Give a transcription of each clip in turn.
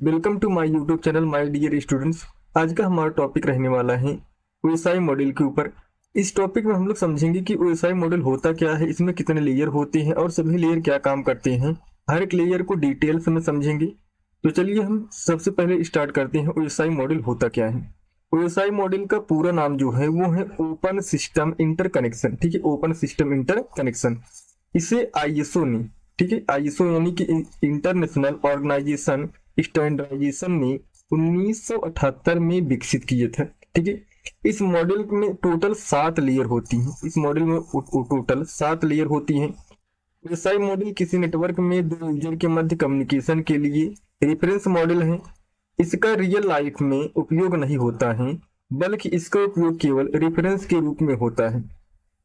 Welcome to my YouTube channel my dear students. आज का हमारा टॉपिक रहने वाला है ओएसआई मॉडल के ऊपर। इस टॉपिक में हम लोग समझेंगे कि ओएसआई मॉडल होता क्या है, इसमें कितने लेयर होते हैं और सभी लेयर क्या काम करते हैं। हर एक लेयर को डिटेल्स में समझेंगे। तो चलिए हम सबसे पहले स्टार्ट करते हैं ओएसआई मॉडल होता क्या है। ओएसआई मॉडल का पूरा नाम जो है वो है ओपन सिस्टम इंटरकनेक्शन। ठीक है, ओपन सिस्टम इंटरकनेक्शन। इसे आईएसओ ने, ठीक है, आईएसओ यानी कि इंटरनेशनल ऑर्गेनाइजेशन स्टैंडर्डाइजेशन ने 1978 में विकसित किए थे। ठीक है, इस मॉडल में टोटल 7 लेयर होती हैं। इस मॉडल में टोटल 7 लेयर होती हैं। एसआई मॉडल किसी नेटवर्क में दो यूजर के मध्य कम्युनिकेशन के लिए रेफरेंस मॉडल है। इसका रियल लाइफ में उपयोग नहीं होता है, बल्कि इसका उपयोग केवल रेफरेंस के रूप में होता है।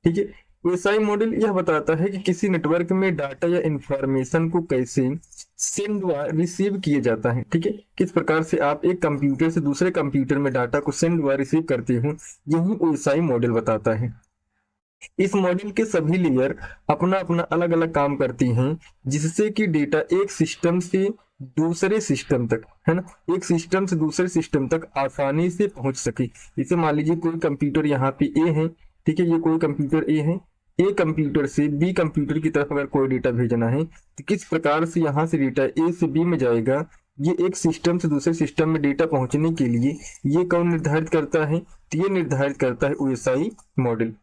ठीक है, एसआई मॉडल यह बताता है कि किसी नेटवर्क में डाटा या इंफॉर्मेशन को कैसे सेंड व रिसीव किया जाता है। ठीक है, किस प्रकार से आप एक कंप्यूटर से दूसरे कंप्यूटर में डाटा को सेंड व रिसीव करते हो, यही एसआई मॉडल बताता है। इस मॉडल के सभी लेयर अपना अपना अलग अलग काम करती हैं, जिससे कि डेटा एक सिस्टम से दूसरे सिस्टम तक, है ना, एक सिस्टम से दूसरे सिस्टम तक आसानी से पहुंच सके। जैसे मान लीजिए कोई कंप्यूटर यहाँ पे ए है, ठीक है, ये कोई कंप्यूटर ए है। ए कंप्यूटर से बी कंप्यूटर की तरफ अगर कोई डेटा भेजना है तो किस प्रकार से यहाँ से डेटा ए से बी में जाएगा, ये एक सिस्टम से दूसरे सिस्टम में डेटा पहुंचने के लिए ये कौन निर्धारित करता है? तो ये निर्धारित करता है ओएसआई मॉडल।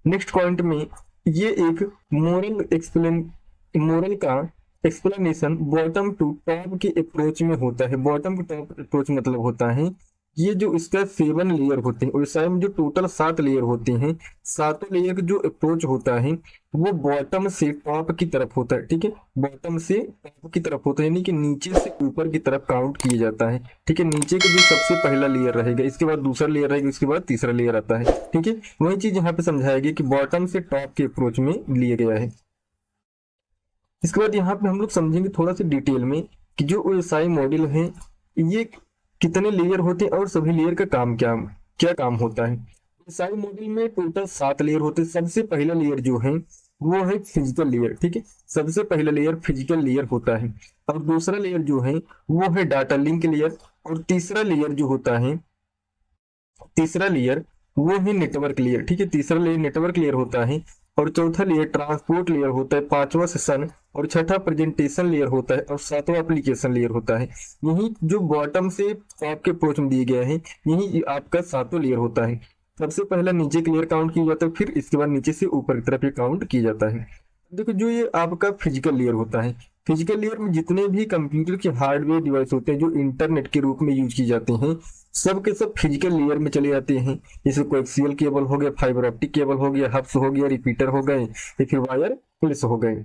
नेक्स्ट पॉइंट में ये एक मोरल का एक्सप्लेनेशन बॉटम टू टॉप के अप्रोच में होता है। बॉटम टू टॉप अप्रोच मतलब होता है ये जो इसका 7 लेयर होते हैं, ओएसआई में जो टोटल 7 लेयर होते हैं, सातों लेयर का जो अप्रोच होता है वो बॉटम से टॉप की तरफ होता है। ठीक है, बॉटम से टॉप की तरफ होता है, यानी कि नीचे से ऊपर की तरफ काउंट किया जाता है। ठीक है, नीचे का जो सबसे पहला लेयर रहेगा, इसके बाद दूसरा लेयर रहेगा, इसके बाद तीसरा लेयर आता है। ठीक है, वही चीज यहाँ पे समझाया गया कि बॉटम से टॉप के अप्रोच में लिया गया है। इसके बाद यहाँ पे हम लोग समझेंगे थोड़ा सा डिटेल में कि जो ओएसआई मॉडल है ये कितने लेयर होते हैं और सभी लेयर का काम क्या क्या काम होता है। ओएसआई मॉडल में टोटल 7 लेयर होते हैं। सबसे पहला लेयर जो है वो है फिजिकल लेयर। ठीक है, सबसे पहला लेयर फिजिकल लेयर होता है, और दूसरा लेयर जो है वो है डाटा लिंक लेयर, और तीसरा लेयर जो होता है, तीसरा लेयर वो है नेटवर्क लेयर। ठीक है, तीसरा लेयर नेटवर्क लेयर होता है, और चौथा लेयर ट्रांसपोर्ट लेयर होता है, पांचवा सेशन, और छठा प्रेजेंटेशन लेयर होता है, और सातवां एप्लीकेशन लेयर होता है। यही जो बॉटम से टॉप के अप्रोच में दिए गए हैं, यही आपका सातों लेयर होता है। सबसे पहला नीचे के लेयर काउंट किया जाता है, फिर इसके बाद नीचे से ऊपर की तरफ ये काउंट किया जाता है। देखो, जो ये आपका फिजिकल लेयर होता है, फिजिकल लेयर में जितने भी कंप्यूटर के हार्डवेयर डिवाइस होते हैं जो इंटरनेट के रूप में यूज किए जाते हैं, सब के सब फिजिकल लेयर में चले जाते हैं। जैसे कोएक्सियल केबल हो गया, फाइबर ऑप्टिक केबल हो गया, हब्स हो गया, रिपीटर हो गए, या फिर वायरलेस हो गए।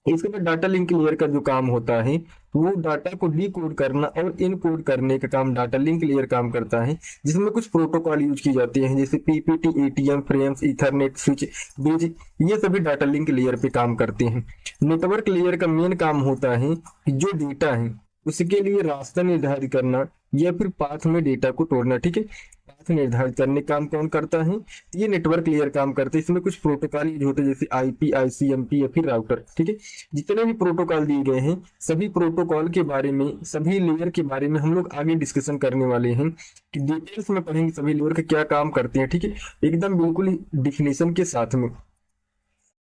इसके बाद डाटा लिंक लेयर का जो काम होता है वो डाटा को डिकोड करना और इनकोड करने का काम डाटा लिंक लेयर काम करता है, जिसमें कुछ प्रोटोकॉल यूज किए जाते हैं, जैसे PPT, ATM, frames, Ethernet, switch, bridge, ये सभी डाटा लिंक लेयर पे काम करते हैं। नेटवर्क लेयर का मेन काम होता है कि जो डेटा है उसके लिए रास्ता निर्धारित करना या फिर पाथ में डेटा को तोड़ना। ठीक है, पाथ निर्धारित करने का काम कौन करता है? ये नेटवर्क लेयर काम करते हैं। इसमें कुछ प्रोटोकॉल यूज होते हैं, जैसे आईपी, आईसीएमपी या फिर राउटर। ठीक है, जितने भी प्रोटोकॉल दिए गए हैं सभी प्रोटोकॉल के बारे में, सभी लेयर के बारे में हम लोग आगे डिस्कशन करने वाले हैं कि डिटेल्स में पढ़ेंगे सभी लेयर के क्या काम करते हैं। ठीक है, एकदम बिल्कुल डिफिनेशन के साथ में।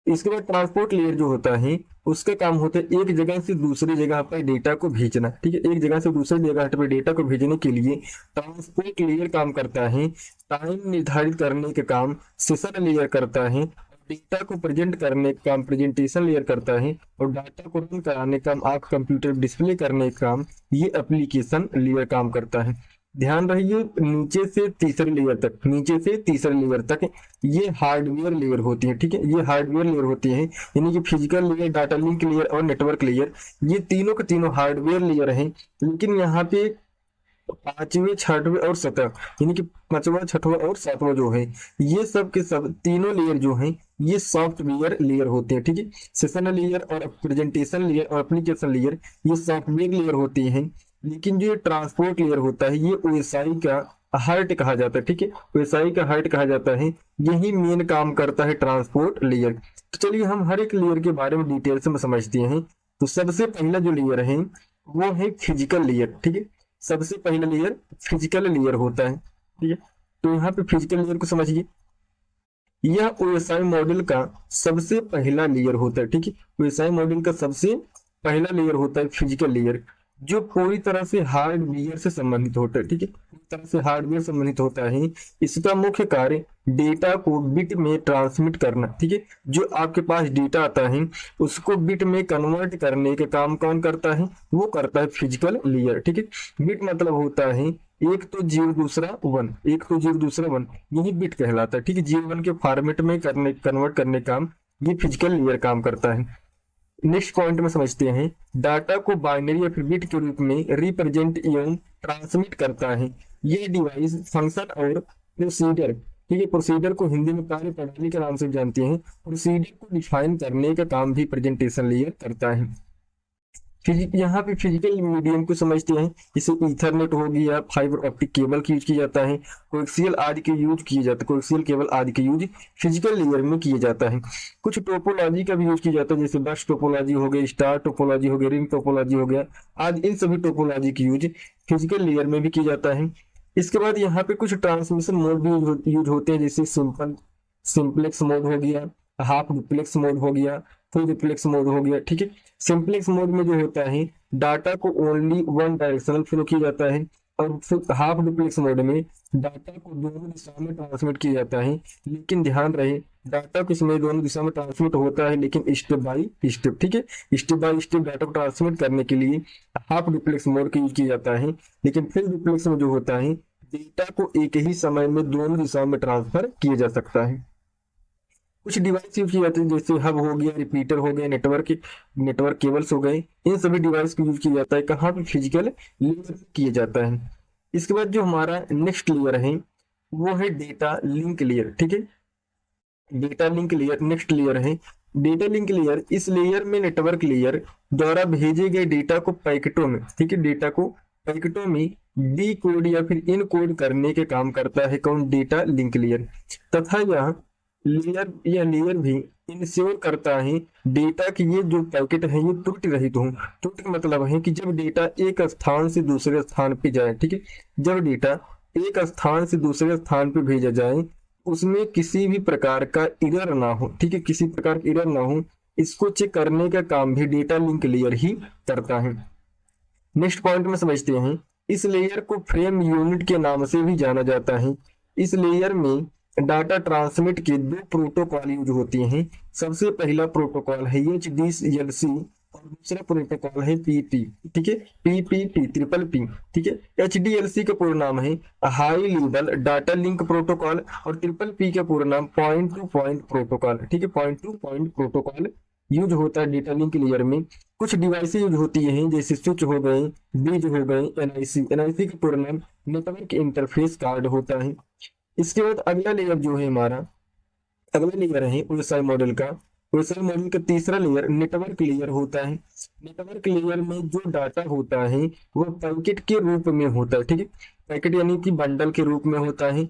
इसके बाद ट्रांसपोर्ट लेयर जो होता है उसका काम होता है एक जगह से दूसरी जगह पर डेटा को भेजना। ठीक है, एक जगह से दूसरी जगह पर डेटा को भेजने के लिए ट्रांसपोर्ट लेयर काम करता है। टाइम निर्धारित करने का काम सेशन लेयर करता है, डेटा को प्रेजेंट करने का काम प्रेजेंटेशन लेयर करता है, और डाटा को रन कराने का काम, आप कंप्यूटर डिस्प्ले करने का काम ये एप्लीकेशन लेयर काम करता है। ध्यान रहिए, नीचे से तीसरे लेयर तक, नीचे से तीसरे लेयर तक ये हार्डवेयर लेयर होती है। ठीक है, ये हार्डवेयर लेयर होती है, यानी कि physical layer, data link layer और नेटवर्क लेयर, ये तीनों के तीनों हार्डवेयर लेयर हैं। लेकिन यहाँ पे पांचवें, छठवें और सतह, यानी कि पांचवा, छठवा और सातवां जो है, ये सब के सब तीनों लेयर जो हैं ये सॉफ्टवेयर लेयर होते हैं। ठीक है, सेशन लेयर और प्रेजेंटेशन लेयर और एप्लीकेशन लेयर ये सॉफ्टवेयर लेयर होती हैं। लेकिन जो ये ट्रांसपोर्ट लेयर होता है ये ओएसआई का हार्ट कहा जाता है। ठीक है, ओएसआई का हार्ट कहा जाता है, यही मेन काम करता है ट्रांसपोर्ट लेयर। तो चलिए हम हर एक लेयर के बारे में डिटेल से समझते हैं। तो सबसे पहला जो लेयर है वो है फिजिकल लेयर। ठीक है, सबसे पहला लेयर फिजिकल लेयर होता है। ठीक है, तो यहाँ पे फिजिकल लेयर को समझिए, यह ओएसआई मॉडल का सबसे पहला लेयर होता है। ठीक है, ओएसआई मॉडल का सबसे पहला लेयर होता है फिजिकल लेयर, जो पूरी तरह से हार्डवेयर से संबंधित होता है। ठीक है, पूरी तरह से हार्डवेयर संबंधित होता है। इसका मुख्य कार्य डेटा को बिट में ट्रांसमिट करना। ठीक है, जो आपके पास डेटा आता है उसको बिट में कन्वर्ट करने के काम कौन करता है, वो करता है फिजिकल लेयर। ठीक है, बिट मतलब होता है एक तो जीरो दूसरा वन, एक तो जीरो दूसरा वन, यही बिट कहलाता है। ठीक है, जीरो वन के फॉर्मेट में करने कन्वर्ट करने काम ये फिजिकल लेयर काम करता है। नेक्स्ट पॉइंट में समझते हैं, डाटा को बाइनरी या फिर बिट के रूप में रिप्रेजेंट एवं ट्रांसमिट करता है। ये डिवाइस फंक्शन और प्रोसीजर, ठीक है, प्रोसीजर को हिंदी में कार्य प्रणाली के नाम से जानते हैं, प्रोसीजर को डिफाइन करने का काम भी प्रेजेंटेशन लेयर करता है। यहाँ पे फिजिकल मीडियम को समझते हैं, जैसे ईथरनेट हो गया, फाइबर ऑप्टिक केबल की यूज किया जाता है, कोएक्सियल आदि के यूज किए जाते हैं, कोएक्सियल केबल आदि के यूज फिजिकल लेयर में किया जाता है। कुछ टोपोलॉजी का भी यूज किया जाता है, जैसे बस टोपोलॉजी हो गया, स्टार टोपोलॉजी हो गया, रिंग टोपोलॉजी हो गया आदि, इन सभी टोपोलॉजी की यूज फिजिकल लेयर में भी किया जाता है। इसके बाद यहाँ पे कुछ ट्रांसमिशन मोड भी यूज होते हैं, जैसे सिंपलेक्स मोड हो गया, हाफ डुप्लेक्स मोड हो गया, फुल डुप्लेक्स मोड हो गया। ठीक है, सिंपलेक्स मोड में जो होता है डाटा को ओनली वन डायरेक्शनल फ्लो किया जाता है, और फिर हाफ डुप्लेक्स मोड में डाटा को दोनों दिशा में ट्रांसमिट किया जाता है। लेकिन ध्यान रहे, डाटा को इसमें दोनों दिशा में ट्रांसमिट होता है, लेकिन स्टेप बाय स्टेप। ठीक है, स्टेप बाय स्टेप डाटा को ट्रांसमिट करने के लिए हाफ डुप्लेक्स मोड का यूज किया जाता है। लेकिन फुल डुप्लेक्स में जो होता है डेटा को एक ही समय में दोनों दिशाओं में ट्रांसफर किया जा सकता है। कुछ डिवाइस यूज किए जाते हैं, जैसे हब हो गया, रिपीटर हो गए, नेटवर्क केबल्स हो गए, इन सभी डिवाइस को यूज किया जाता है। कहाँ पे, फिजिकल लेयर किया जाता है। इसके बाद जो हमारा नेक्स्ट लेयर है वो है डेटा लिंक लेयर। ठीक है, data link layer next layer है। डेटा लिंक लेयर, इस लेयर में नेटवर्क लेयर द्वारा भेजे गए डेटा को पैकेटों में, ठीक है, डेटा को पैकेटों में डी कोड या फिर इन कोड करने के काम करता है कौन, डेटा लिंक लेयर। तथा यह लेयर भी इंश्योर करता है डेटा की ये जो पैकेट है ये त्रुटि रहित हो। त्रुटि मतलब है कि जब डेटा एक स्थान से दूसरे स्थान पे जाए, ठीक है, जब डेटा एक स्थान से दूसरे स्थान पे भेजा जाए उसमें किसी भी प्रकार का एरर ना हो। ठीक है, किसी प्रकार का एरर ना हो, इसको चेक करने का काम भी डेटा लिंक लेयर ही करता है। नेक्स्ट पॉइंट में समझते हैं, इस लेयर को फ्रेम यूनिट के नाम से भी जाना जाता है। इस लेयर में डाटा ट्रांसमिट के दो प्रोटोकॉल यूज होते हैं। सबसे पहला प्रोटोकॉल है HDLC और दूसरा प्रोटोकॉल है PP। ठीक है, PPP, ट्रिपल P। ठीक है, HDLC का पूरा नाम है high level data link protocol और ट्रिपल P का पूरा नाम पॉइंट टू पॉइंट प्रोटोकॉल। ठीक है, point two point protocol use होता है डेटा लिंक लेयर में। कुछ डिवाइस यूज होती हैं, जैसे स्विच हो गए, ब्रिज हो गए, NIC का पूरा नाम नेटवर्क इंटरफेस कार्ड होता है। इसके बाद अगला लेयर जो है हमारा, अगला लेयर है OSI मॉडल का। OSI मॉडल का तीसरा लेयर नेटवर्क लेयर होता है। नेटवर्क लेयर में जो डाटा होता है वो पैकेट के रूप में होता है। ठीक है, पैकेट यानी कि बंडल के रूप में होता है।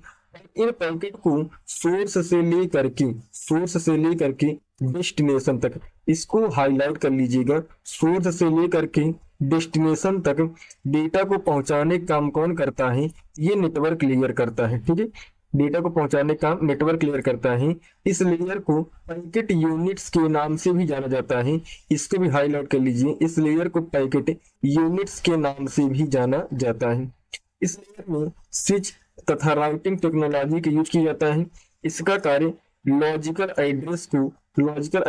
इन पैकेट को सोर्स से लेकर के डेस्टिनेशन तक, इसको हाईलाइट कर लीजिएगा, सोर्स से लेकर के डेस्टिनेशन तक डेटा को पहुंचाने का काम कौन करता है, ये नेटवर्क लेयर करता है। ठीक है, डेटा को पहुंचाने का नेटवर्क लेयर करता है। इस लेयर को पैकेट यूनिट्स के नाम से भी जाना जाता है, इसको भी हाईलाइट कर लीजिए, इस लेयर को पैकेट यूनिट्स के नाम से भी जाना जाता है। इस लेयर में स्विच तथा राउटिंग टेक्नोलॉजी का यूज किया जाता है। इसका कार्य लॉजिकल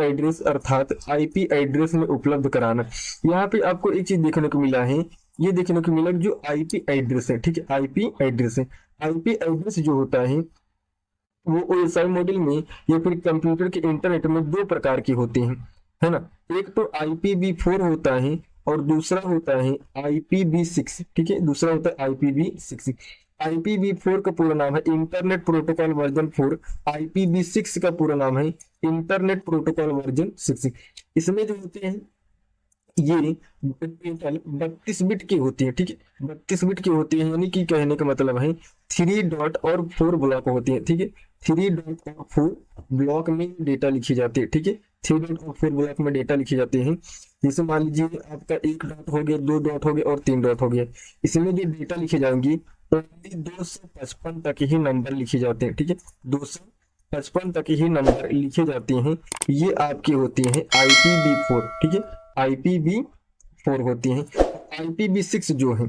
एड्रेस अर्थात IP एड्रेस में उपलब्ध कराना। यहाँ पे आपको एक चीज देखने को मिला है, ये देखने को मिला जो IP एड्रेस है। ठीक है, IP एड्रेस है। IP एड्रेस जो होता है वो OSI मॉडल में या फिर कंप्यूटर के इंटरनेट में दो प्रकार के होते हैं, है ना। एक तो IPv4 होता है और दूसरा होता है IPv6। ठीक है, दूसरा होता है IPv6। IPv4 का पूरा नाम है इंटरनेट प्रोटोकॉल वर्जन 4, IPv6 का पूरा नाम है इंटरनेट प्रोटोकॉल वर्जन 6। इसमें जो होते हैं ये 32 बिट की होती है। ठीक है, 32 बिट की होती है, यानी कि कहने का मतलब है 3 डॉट और 4 ब्लॉक होती है। ठीक है, 3 डॉट और 4 ब्लॉक में डेटा लिखी जाती है। ठीक है, 3 डॉट और 4 ब्लॉक में डेटा लिखी जाती है। जैसे मान लीजिए आपका 1 डॉट हो गया, 2 डॉट हो गया और 3 डॉट हो गया। इसमें जो डेटा लिखे जाएंगी ओनली 255 तक ही नंबर लिखे जाते हैं, ठीक है, 255 तक ही नंबर लिखे जाते हैं। ये आपकी होती है IPv4, ठीक है, IPv4 होती हैं। IPv6 जो है,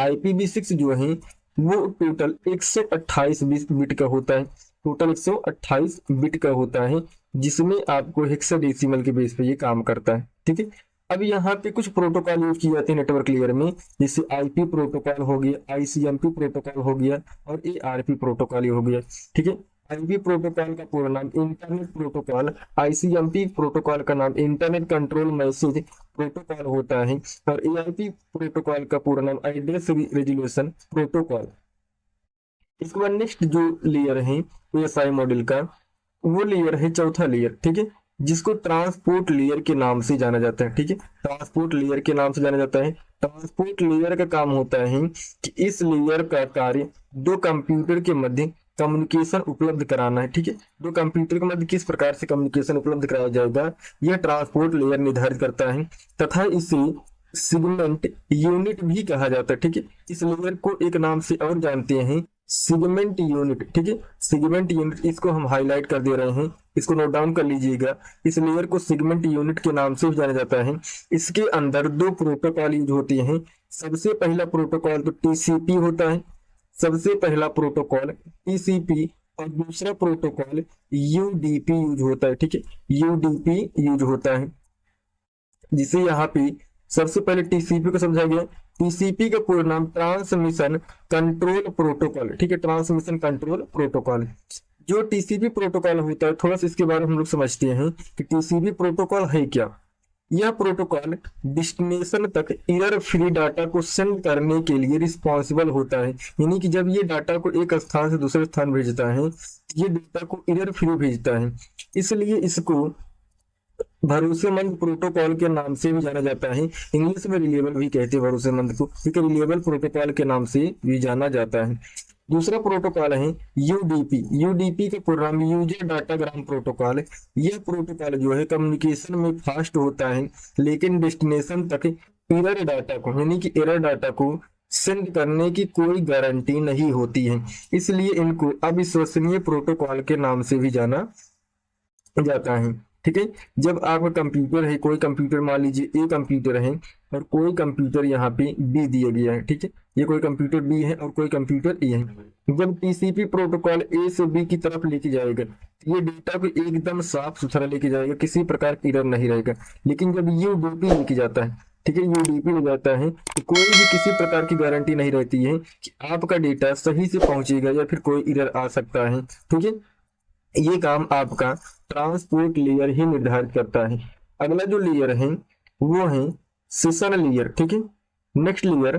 IPv6 जो है वो टोटल 128 बिट का होता है, टोटल 128 बिट का होता है, जिसमें आपको हेक्साडेसिमल के बेस पे ये काम करता है, ठीक है। अब यहाँ पे कुछ प्रोटोकॉल यूज किए जाते हैं नेटवर्क लेयर में, जैसे IP प्रोटोकॉल हो गया, ICMP प्रोटोकॉल हो गया और ARP प्रोटोकॉल हो गया, ठीक है। IP प्रोटोकॉल का पूरा नाम इंटरनेट प्रोटोकॉल, ICMP प्रोटोकॉल का नाम इंटरनेट कंट्रोल मैसेज प्रोटोकॉल होता है और ARP प्रोटोकॉल का पूरा नाम एड्रेस रेजोल्यूशन प्रोटोकॉल। इसके बाद नेक्स्ट जो लेयर है ASI मॉडल का, वो लेयर है चौथा लेयर, ठीक है, जिसको ट्रांसपोर्ट लेयर के नाम से जाना जाता है, ठीक है, ट्रांसपोर्ट लेयर के नाम से जाना जाता है। ट्रांसपोर्ट लेयर का काम होता है कि इस लेयर का कार्य दो कंप्यूटर के मध्य कम्युनिकेशन उपलब्ध कराना है, ठीक है, दो कंप्यूटर के मध्य किस प्रकार से कम्युनिकेशन उपलब्ध कराया जाएगा यह ट्रांसपोर्ट लेयर निर्धारित करता है, तथा इसे सेगमेंट यूनिट भी कहा जाता है, ठीक है। इस लेयर को एक नाम से और जानते हैं सेगमेंट यूनिट, ठीक है, सेगमेंट यूनिट, इसको हम हाईलाइट कर दे रहे हैं, इसको नोट डाउन कर लीजिएगा। इस लेयर को सेगमेंट यूनिट के नाम से भी जाना जाता है। इसके अंदर दो प्रोटोकॉल यूज होते हैं। सबसे पहला प्रोटोकॉल तो TCP होता है, सबसे पहला प्रोटोकॉल TCP और दूसरा प्रोटोकॉल UDP यूज होता है, ठीक है, UDP यूज होता है, जिसे यहाँ पे सबसे पहले TCP को समझा गया। TCP का पूरा नाम ट्रांसमिशन कंट्रोल प्रोटोकॉल, ठीक है, ट्रांसमिशन कंट्रोल प्रोटोकॉल। जो TCP प्रोटोकॉल होता है, थोड़ा सा इसके बारे में हम लोग समझते हैं कि TCP प्रोटोकॉल है क्या। यह प्रोटोकॉल डेस्टिनेशन तक एरर फ्री डाटा को सेंड करने के लिए रिस्पॉन्सिबल होता है, यानी कि जब ये डाटा को एक स्थान से दूसरे स्थान भेजता है, ये डाटा को एरर फ्री भेजता है, इसलिए इसको भरोसेमंद प्रोटोकॉल के नाम से भी जाना जाता है। इंग्लिश में रिलेबल भी कहते हैं भरोसेमंद को, ठीक है, रिलेबल प्रोटोकॉल के नाम से भी जाना जाता है। दूसरा प्रोटोकॉल है UDP। UDP का पूरा नाम यूजर डाटाग्राम प्रोटोकॉल। यह प्रोटोकॉल जो है कम्युनिकेशन में फास्ट होता है, लेकिन डेस्टिनेशन तक एरर डाटा को, यानी कि एरर डाटा को सेंड करने की कोई गारंटी नहीं होती है, इसलिए इनको अविश्वसनीय प्रोटोकॉल के नाम से भी जाना जाता है, ठीक है। जब आपका कंप्यूटर है, कोई कंप्यूटर मान लीजिए A कंप्यूटर है और कोई कंप्यूटर यहाँ पे B दिया गया है, ठीक है, ये कोई कंप्यूटर B है और कोई कंप्यूटर A है। जब TCP प्रोटोकॉल A से B की तरफ लेके जाएगा, ये डेटा को एकदम साफ सुथरा लेके जाएगा, किसी प्रकार की एरर नहीं रहेगा। लेकिन जब UDP लेके जाता है, ठीक है, UDP ले जाता है, तो कोई भी किसी प्रकार की गारंटी नहीं रहती है कि आपका डेटा सही से पहुंचेगा या फिर कोई एरर आ सकता है, ठीक है। ये काम आपका ट्रांसपोर्ट लेयर ही निर्धारित करता है। अगला जो लेयर है वो है सेशन लेयर, ठीक है। नेक्स्ट लेयर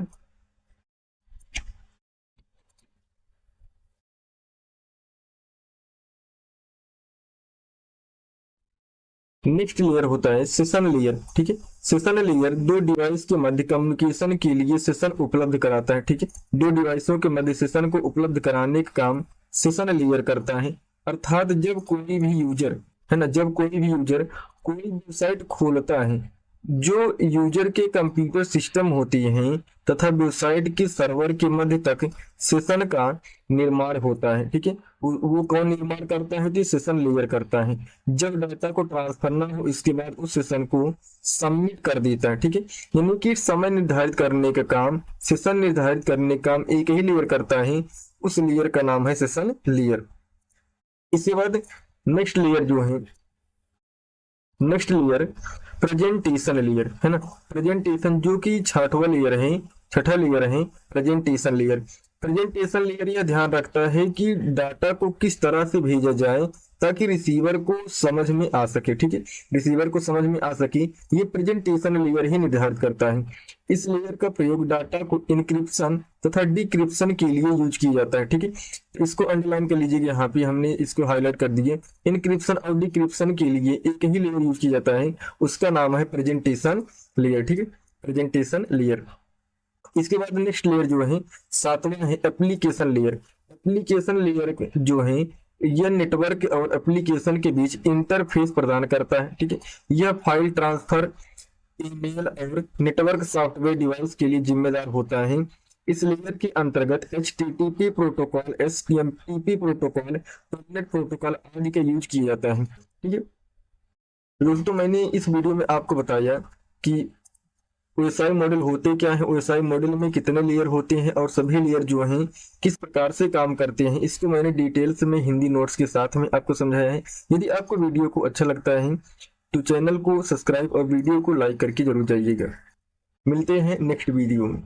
होता है सेशन लेयर, ठीक है। सेशन लेयर दो डिवाइस के मध्य कम्युनिकेशन के लिए सेशन उपलब्ध कराता है, ठीक है, दो डिवाइसों के मध्य सेशन को उपलब्ध कराने का काम सेशन लेयर करता है। अर्थात जब कोई भी यूजर है ना, जब कोई भी यूजर कोई वेबसाइट खोलता है, जो यूजर के कंप्यूटर सिस्टम होती हैं तथा वेबसाइट के सर्वर के मध्य तक सेशन का निर्माण होता है, ठीक है, वो कौन निर्माण करता है, तो सेशन लेयर करता है। जब डाटा को ट्रांसफर ना हो, इसके बाद उस सेशन को सबमिट कर देता है, ठीक है, यानी कि समय निर्धारित करने का काम, सेशन निर्धारित करने का काम एक ही लेयर करता है, उस लेयर का नाम है सेशन लेयर। इसके बाद नेक्स्ट लेयर जो है, नेक्स्ट लेयर प्रेजेंटेशन लेयर है ना, प्रेजेंटेशन जो कि छठा लेयर है प्रेजेंटेशन लेयर। प्रेजेंटेशन लेयर यह ध्यान रखता है कि डाटा को किस तरह से भेजा जाए ताकि रिसीवर को समझ में आ सके, ठीक है, रिसीवर को समझ में आ सके, ये प्रेजेंटेशन लेयर ही निर्धारित करता है। इस लेयर का प्रयोग डाटा को इंक्रिप्शन तथा डिक्रिप्शन के लिए यूज किया जाता है, ठीक है, इसको अंडरलाइन कर लीजिए, यहाँ पे हमने इसको हाईलाइट कर दिए। इंक्रिप्शन और डिक्रिप्शन के लिए एक ही लेयर यूज किया जाता है, उसका नाम है प्रेजेंटेशन लेयर, ठीक है, प्रेजेंटेशन लेयर। इसके बाद नेक्स्ट लेयर जो है सातवां है एप्लीकेशन लेयर। एप्लीकेशन लेयर जो है यह नेटवर्क और एप्लीकेशन के बीच इंटरफेस प्रदान करता है, ठीक है, यह फाइल ट्रांसफर ईमेल और नेटवर्क सॉफ्टवेयर डिवाइस के लिए जिम्मेदार होता है। इस लेयर के अंतर्गत HTTP प्रोटोकॉल, STMTP प्रोटोकॉल, टॉपनेट प्रोटोकॉल आदि का यूज किया जाता है। ठीक है दोस्तों, मैंने इस वीडियो में आपको बताया कि OSI मॉडल होते क्या है, OSI मॉडल में कितने लेयर होते हैं और सभी लेयर जो हैं किस प्रकार से काम करते हैं, इसको मैंने डिटेल्स में हिंदी नोट्स के साथ में आपको समझाया है। यदि आपको वीडियो को अच्छा लगता है तो चैनल को सब्सक्राइब और वीडियो को लाइक करके जरूर जाइएगा। मिलते हैं नेक्स्ट वीडियो में।